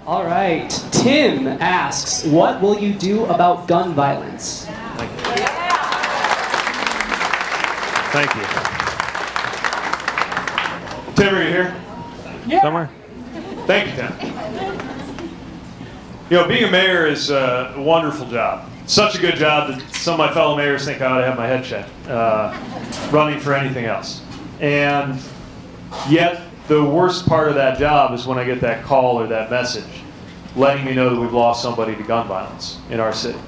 All right. Tim asks, what will you do about gun violence? Thank you. Tim, are you here? Yeah. Somewhere? Thank you, Tim. You know, being a mayor is a wonderful job. Such a good job that some of my fellow mayors think I ought to have my head checked, running for anything else. And yet, the worst part of that job is when I get that call or that message letting me know that we've lost somebody to gun violence in our city.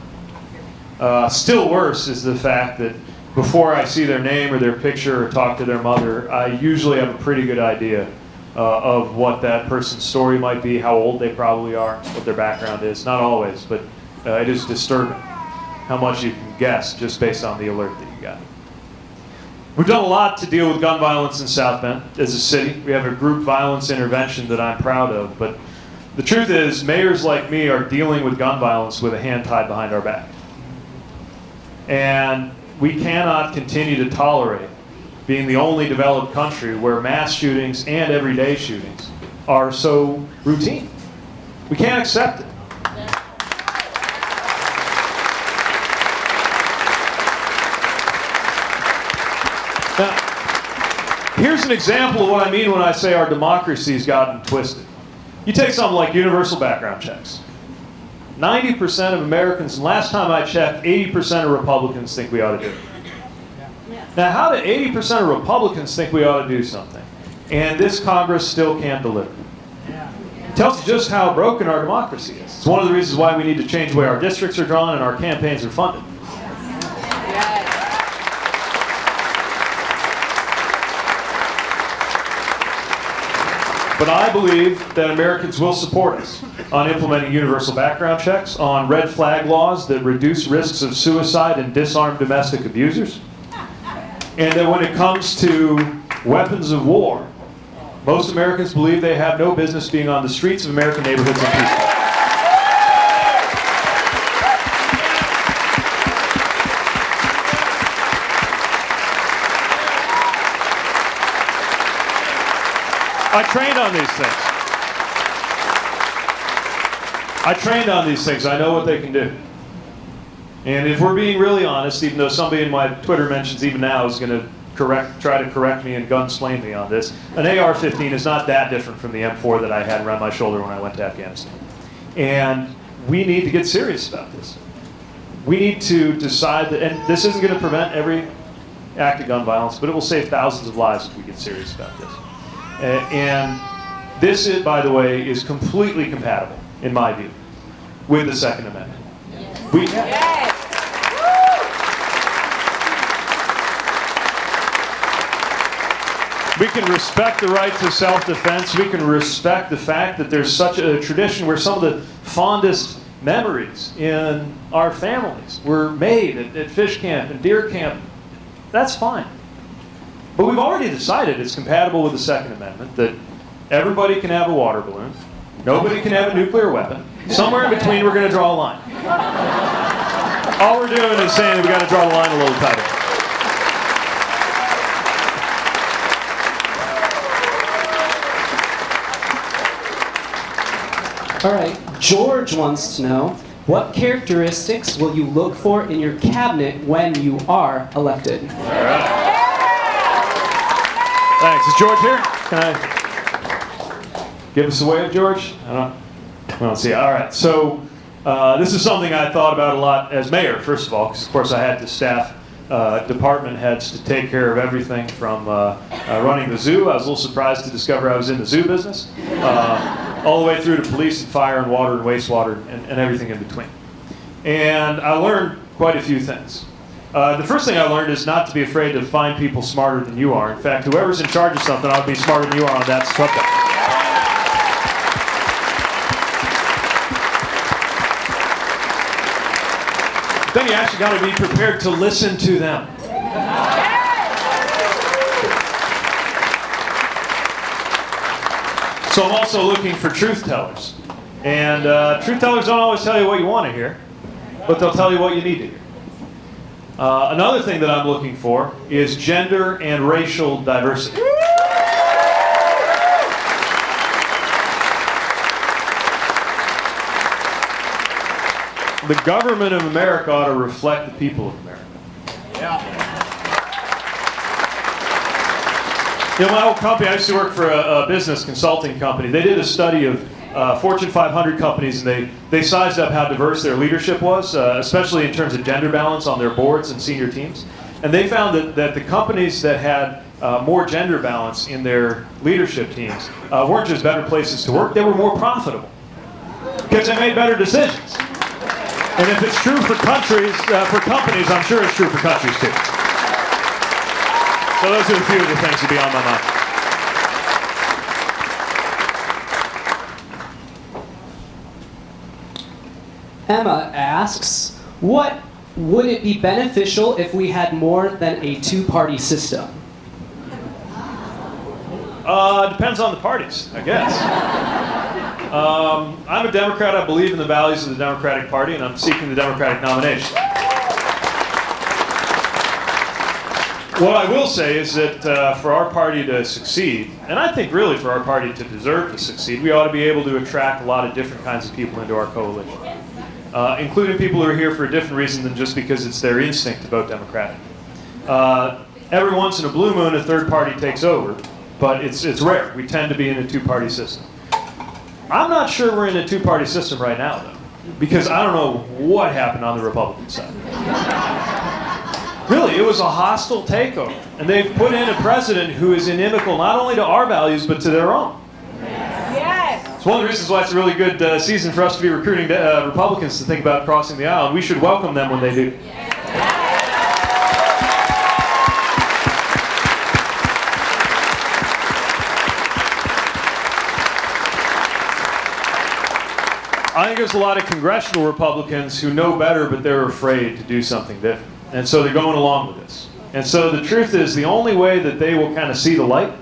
Still worse is the fact that before I see their name or their picture or talk to their mother, I usually have a pretty good idea of what that person's story might be, how old they probably are, what their background is. Not always, but it is disturbing how much you can guess just based on the alert that you got. We've done a lot to deal with gun violence in South Bend as a city. We have a group violence intervention that I'm proud of, but the truth is mayors like me are dealing with gun violence with a hand tied behind our back. And we cannot continue to tolerate being the only developed country where mass shootings and everyday shootings are so routine. We can't accept it. Now, here's an example of what I mean when I say our democracy's gotten twisted. You take something like universal background checks. 90% of Americans, and last time I checked, 80% of Republicans think we ought to do it. Now, how do 80% of Republicans think we ought to do something, and this Congress still can't deliver? It tells you just how broken our democracy is. It's one of the reasons why we need to change the way our districts are drawn and our campaigns are funded. But I believe that Americans will support us on implementing universal background checks, on red flag laws that reduce risks of suicide and disarm domestic abusers, and that when it comes to weapons of war, most Americans believe they have no business being on the streets of American neighborhoods and peaceful. I trained on these things. I know what they can do. And if we're being really honest, even though somebody in my Twitter mentions even now is going to try to correct me and gunsplain me on this, an AR-15 is not that different from the M4 that I had around my shoulder when I went to Afghanistan. And we need to get serious about this. We need to decide that, and this isn't going to prevent every act of gun violence, but it will save thousands of lives if we get serious about this. And this, by the way, is completely compatible, in my view, with the Second Amendment. We can respect the right to self-defense. We can respect the fact that there's such a tradition where some of the fondest memories in our families were made at fish camp and deer camp. That's fine. But we've already decided it's compatible with the Second Amendment that everybody can have a water balloon, nobody can have a nuclear weapon. Somewhere in between, we're going to draw a line. All we're doing is saying we've got to draw the line a little tighter. All right, George wants to know, what characteristics will you look for in your cabinet when you are elected? All right. Thanks. Is George here? Can I give us a wave, George? I don't see it. All right. So this is something I thought about a lot as mayor, first of all, because, of course, I had to staff department heads to take care of everything from running the zoo. I was a little surprised to discover I was in the zoo business, all the way through to police and fire and water and wastewater and everything in between. And I learned quite a few things. The first thing I learned is not to be afraid to find people smarter than you are. In fact, whoever's in charge of something ought to be smarter than you are on that subject. Then you actually got to be prepared to listen to them. So I'm also looking for truth tellers. And truth tellers don't always tell you what you want to hear, but they'll tell you what you need to hear. Another thing that I'm looking for is gender and racial diversity. You know, The government of America ought to reflect the people of America. You know, my old company, I used to work for a business consulting company. They did a study of Fortune 500 companies, and they sized up how diverse their leadership was, especially in terms of gender balance on their boards and senior teams. And they found that the companies that had more gender balance in their leadership teams weren't just better places to work, they were more profitable because they made better decisions. And if it's true for companies, I'm sure it's true for countries too. So those are a few of the things that be on my mind. Emma asks, what would it be beneficial if we had more than a two-party system? Depends on the parties, I guess. I'm a Democrat. I believe in the values of the Democratic Party, and I'm seeking the Democratic nomination. What I will say is that for our party to succeed, and I think really for our party to deserve to succeed, we ought to be able to attract a lot of different kinds of people into our coalition, including people who are here for a different reason than just because it's their instinct to vote Democratic. Every once in a blue moon, a third party takes over, but it's rare. We tend to be in a two-party system. I'm not sure we're in a two-party system right now, though, because I don't know what happened on the Republican side. Really, it was a hostile takeover, and they've put in a president who is inimical not only to our values, but to their own. Yes. It's one of the reasons why it's a really good season for us to be recruiting Republicans to think about crossing the aisle, and we should welcome them when they do. I think there's a lot of congressional Republicans who know better, but they're afraid to do something different. And so they're going along with this. And so the truth is, the only way that they will kind of see the light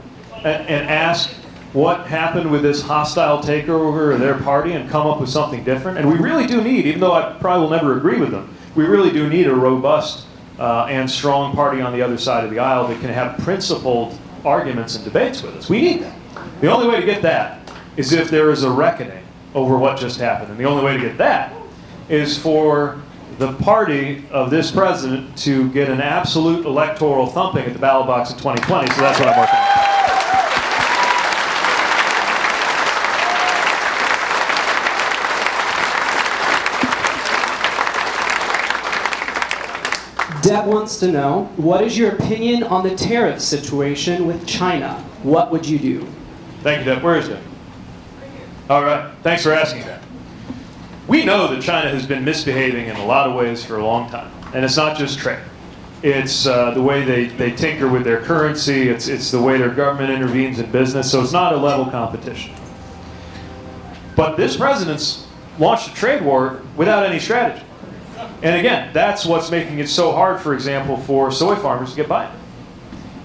and ask what happened with this hostile takeover of their party and come up with something different. And we really do need, even though I probably will never agree with them, we really do need a robust and strong party on the other side of the aisle that can have principled arguments and debates with us. We need that. The only way to get that is if there is a reckoning over what just happened. And the only way to get that is for the party of this president to get an absolute electoral thumping at the ballot box in 2020. So that's what I'm working on. Deb wants to know, what is your opinion on the tariff situation with China? What would you do? Thank you, Deb. Where is Deb? All right. Thanks for asking that. We know that China has been misbehaving in a lot of ways for a long time. And it's not just trade. It's the way they tinker with their currency. It's the way their government intervenes in business. So it's not a level competition. But this president's launched a trade war without any strategy. And again, that's what's making it so hard, for example, for soy farmers to get by.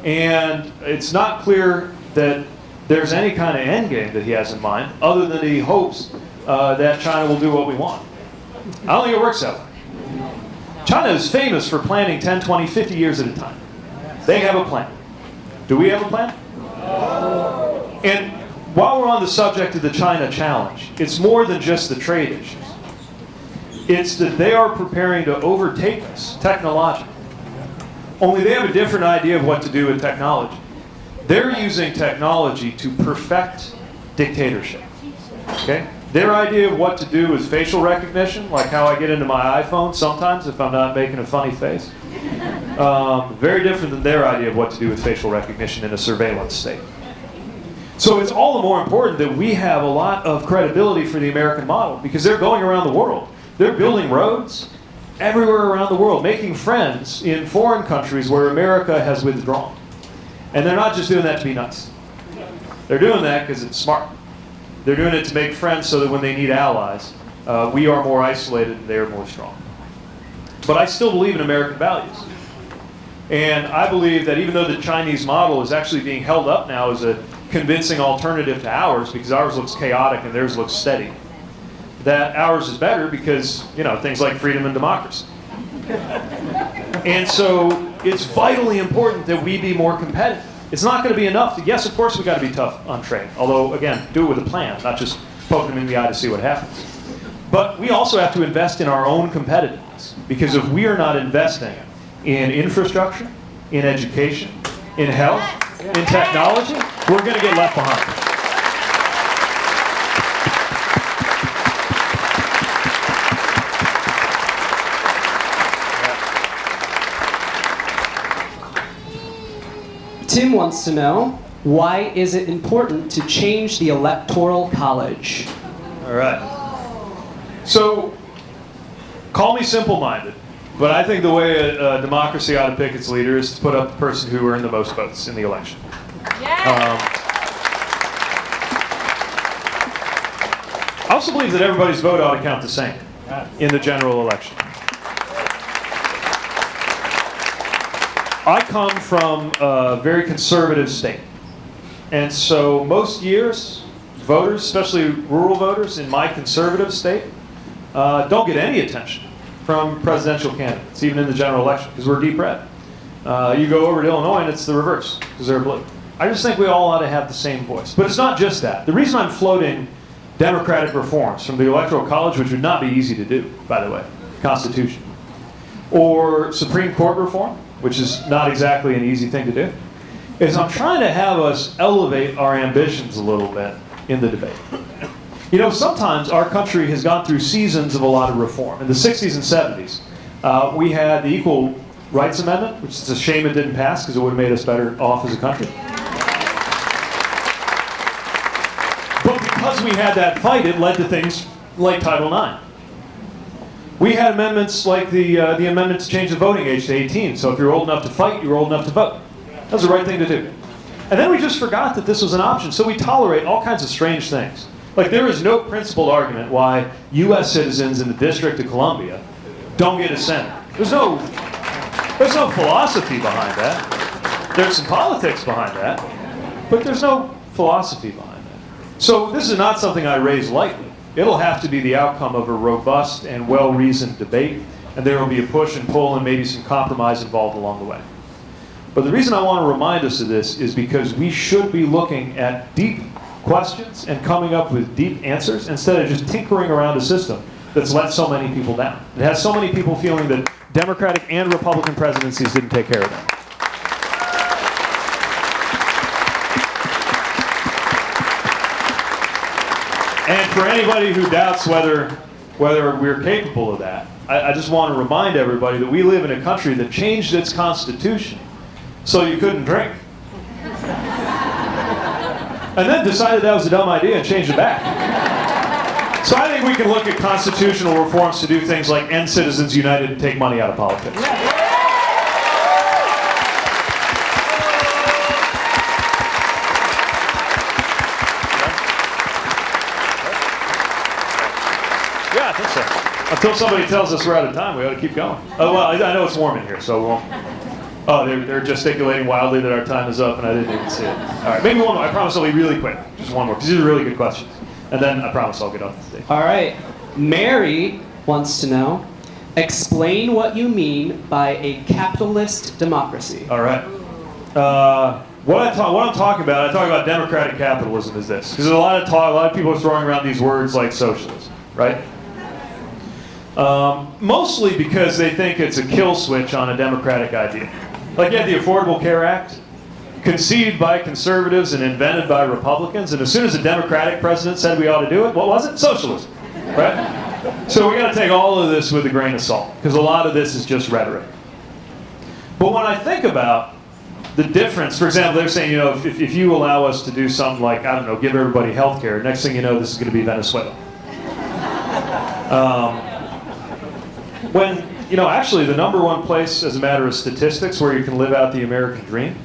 And it's not clear that there's any kind of end game that he has in mind, other than he hopes that China will do what we want. I don't think it works that way. China is famous for planning 10, 20, 50 years at a time. They have a plan. Do we have a plan? And while we're on the subject of the China challenge, it's more than just the trade issues. It's that they are preparing to overtake us technologically. Only they have a different idea of what to do with technology. They're using technology to perfect dictatorship. Okay? Their idea of what to do is facial recognition, like how I get into my iPhone sometimes if I'm not making a funny face. Very different than their idea of what to do with facial recognition in a surveillance state. So it's all the more important that we have a lot of credibility for the American model, because they're going around the world. They're building roads everywhere around the world, making friends in foreign countries where America has withdrawn. And they're not just doing that to be nice. They're doing that because it's smart. They're doing it to make friends so that when they need allies, we are more isolated and they are more strong. But I still believe in American values. And I believe that even though the Chinese model is actually being held up now as a convincing alternative to ours, because ours looks chaotic and theirs looks steady, that ours is better because, you know, things like freedom and democracy. And so it's vitally important that we be more competitive. It's not going to be enough to, yes, of course we've got to be tough on trade. Although, again, do it with a plan, not just poke them in the eye to see what happens. But we also have to invest in our own competitiveness. Because if we are not investing in infrastructure, in education, in health, in technology, we're going to get left behind. Tim wants to know, why is it important to change the Electoral College? All right. So, call me simple-minded, but I think the way a democracy ought to pick its leader is to put up the person who earned the most votes in the election. I also believe that everybody's vote ought to count the same in the general election. I come from a very conservative state. And so most years, voters, especially rural voters in my conservative state, don't get any attention from presidential candidates, even in the general election, because we're deep red. You go over to Illinois and it's the reverse, because they're blue. I just think we all ought to have the same voice. But it's not just that. The reason I'm floating democratic reforms from the Electoral College, which would not be easy to do, by the way, Constitution, or Supreme Court reform, which is not exactly an easy thing to do, is I'm trying to have us elevate our ambitions a little bit in the debate. You know, sometimes our country has gone through seasons of a lot of reform. In the 60s and 70s, we had the Equal Rights Amendment, which is a shame it didn't pass because it would have made us better off as a country. But because we had that fight, it led to things like Title IX. We had amendments like the amendment to change the voting age to 18. So if you're old enough to fight, you're old enough to vote. That was the right thing to do. And then we just forgot that this was an option. So we tolerate all kinds of strange things. Like there is no principled argument why U.S. citizens in the District of Columbia don't get a senator. There's no philosophy behind that. There's some politics behind that, but there's no philosophy behind that. So this is not something I raise lightly. It'll have to be the outcome of a robust and well-reasoned debate, and there will be a push and pull and maybe some compromise involved along the way. But the reason I want to remind us of this is because we should be looking at deep questions and coming up with deep answers instead of just tinkering around a system that's let so many people down. It has so many people feeling that Democratic and Republican presidencies didn't take care of them. And for anybody who doubts whether we're capable of that, I just want to remind everybody that we live in a country that changed its constitution so you couldn't drink. And then decided that was a dumb idea and changed it back. So I think we can look at constitutional reforms to do things like end Citizens United and take money out of politics. Yeah, I think so. Until somebody tells us we're out of time, we ought to keep going. Oh, well, I know it's warm in here, so we won't. Oh, they're gesticulating wildly that our time is up, and I didn't even see it. All right, maybe one more. I promise I'll be really quick. Just one more, because these are really good questions. And then I promise I'll get off the stage. All right. Mary wants to know, explain what you mean by a capitalist democracy. All right. What I'm talking about, I talk about democratic capitalism is this. Because there's a lot of people are throwing around these words like socialism, right? Mostly because they think it's a kill switch on a democratic idea. Like you had the Affordable Care Act, conceived by conservatives and invented by Republicans, and as soon as a Democratic president said we ought to do it, what was it? Socialism, right? So we got to take all of this with a grain of salt, because a lot of this is just rhetoric. But when I think about the difference, for example, they're saying, you know, if you allow us to do something like, I don't know, give everybody health care, next thing you know, this is going to be Venezuela. When, you know, actually the number one place, as a matter of statistics, where you can live out the American dream,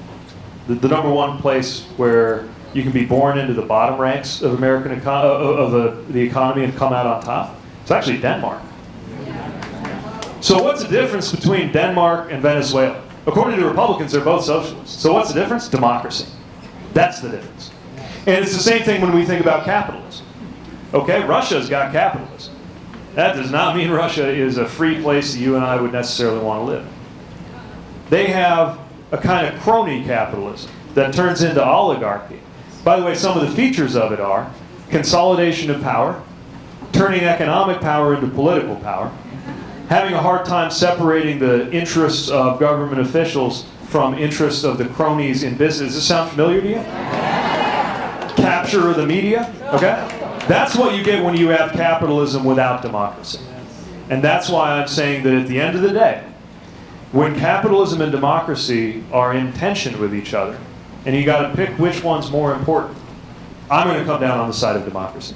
the number one place where you can be born into the bottom ranks of the economy and come out on top, it's actually Denmark. So what's the difference between Denmark and Venezuela? According to Republicans, they're both socialists. So what's the difference? Democracy. That's the difference. And it's the same thing when we think about capitalism. Okay, Russia's got capitalism. That does not mean Russia is a free place that you and I would necessarily want to live. They have a kind of crony capitalism that turns into oligarchy. By the way, some of the features of it are consolidation of power, turning economic power into political power, having a hard time separating the interests of government officials from interests of the cronies in business. Does this sound familiar to you? Capture of the media, okay? That's what you get when you have capitalism without democracy. And that's why I'm saying that at the end of the day, when capitalism and democracy are in tension with each other, and you got to pick which one's more important, I'm going to come down on the side of democracy.